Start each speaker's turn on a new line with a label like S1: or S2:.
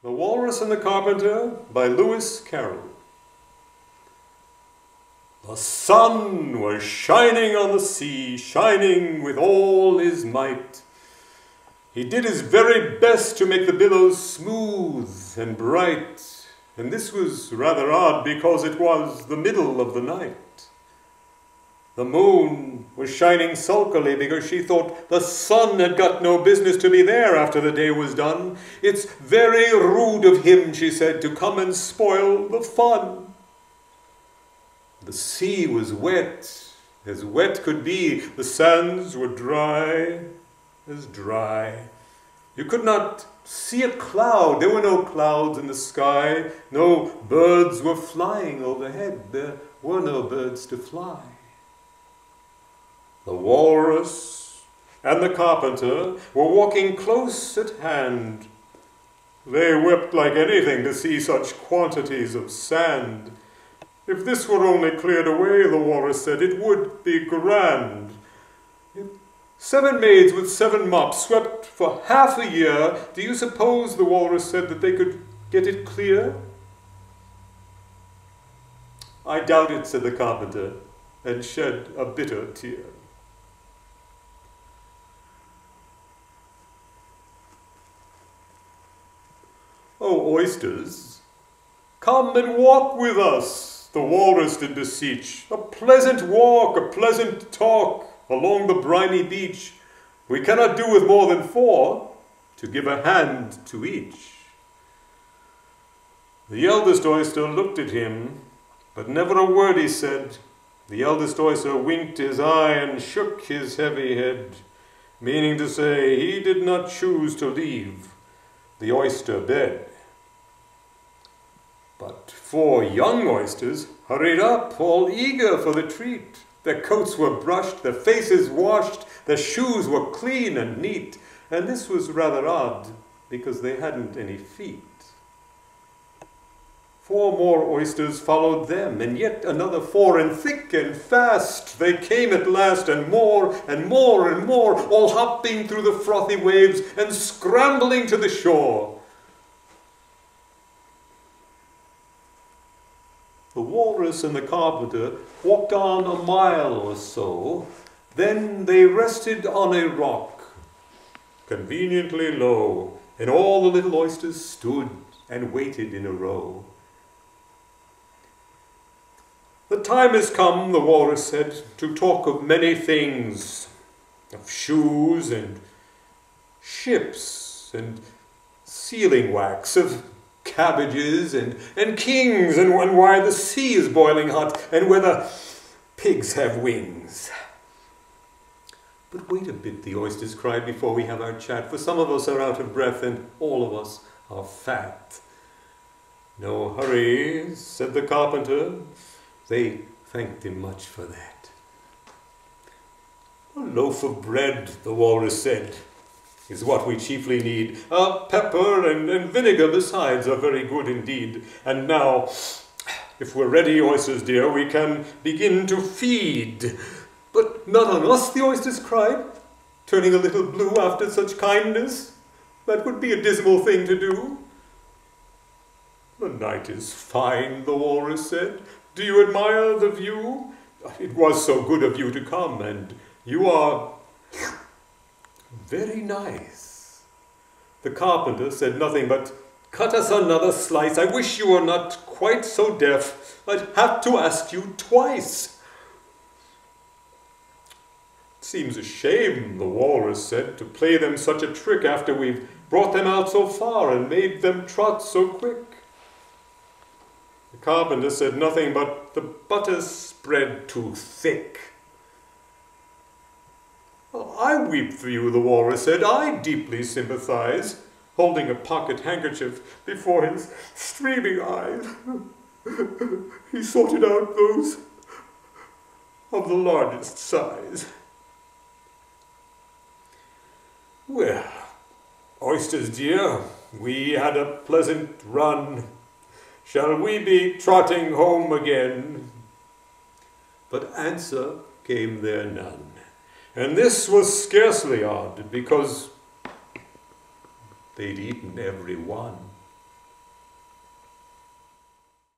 S1: The Walrus and the Carpenter by Lewis Carroll. The sun was shining on the sea, shining with all his might. He did his very best to make the billows smooth and bright, and this was rather odd because it was the middle of the night. The moon was shining sulkily because she thought the sun had got no business to be there after the day was done. It's very rude of him, she said, to come and spoil the fun. The sea was wet, as wet could be. The sands were dry as dry. You could not see a cloud. There were no clouds in the sky. No birds were flying overhead. There were no birds to fly. The Walrus and the Carpenter were walking close at hand. They wept like anything to see such quantities of sand. If this were only cleared away, the Walrus said, it would be grand. If 7 maids with 7 mops swept for half a year, do you suppose, the Walrus said, that they could get it clear? I doubt it, said the Carpenter, and shed a bitter tear. Oh, oysters, come and walk with us, the Walrus did beseech. A pleasant walk, a pleasant talk, along the briny beach. We cannot do with more than 4, to give a hand to each. The eldest oyster looked at him, but never a word he said. The eldest oyster winked his eye and shook his heavy head, meaning to say he did not choose to leave the oyster bed. But 4 young oysters hurried up, all eager for the treat. Their coats were brushed, their faces washed, their shoes were clean and neat, and this was rather odd, because they hadn't any feet. 4 more oysters followed them, and yet another 4, and thick and fast they came at last, and more and more and more, all hopping through the frothy waves and scrambling to the shore. The Walrus and the Carpenter walked on a mile or so. Then they rested on a rock, conveniently low, and all the little oysters stood and waited in a row. The time has come, the Walrus said, to talk of many things, of shoes and ships and sealing wax, of cabbages and kings, and why the sea is boiling hot, and whether pigs have wings. But wait a bit, the oysters cried, before we have our chat, for some of us are out of breath and all of us are fat. No hurry, said the Carpenter. They thanked him much for that. A loaf of bread, the Walrus said, is what we chiefly need. Pepper and vinegar besides are very good indeed. And now, if we're ready, oysters dear, we can begin to feed. But not on us, the oysters cried, turning a little blue after such kindness. That would be a dismal thing to do. The night is fine, the Walrus said. Do you admire the view? It was so good of you to come, and you are very nice. The Carpenter said nothing but, cut us another slice. I wish you were not quite so deaf. I'd have to ask you twice. It seems a shame, the Walrus said, to play them such a trick after we've brought them out so far and made them trot so quick. The Carpenter said nothing but, the butter's spread too thick. I weep for you, the Walrus said. I deeply sympathize, holding a pocket handkerchief before his streaming eyes. He sorted out those of the largest size. Well, oysters dear, we had a pleasant run. Shall we be trotting home again? But answer came there none. And this was scarcely odd, because they'd eaten every one.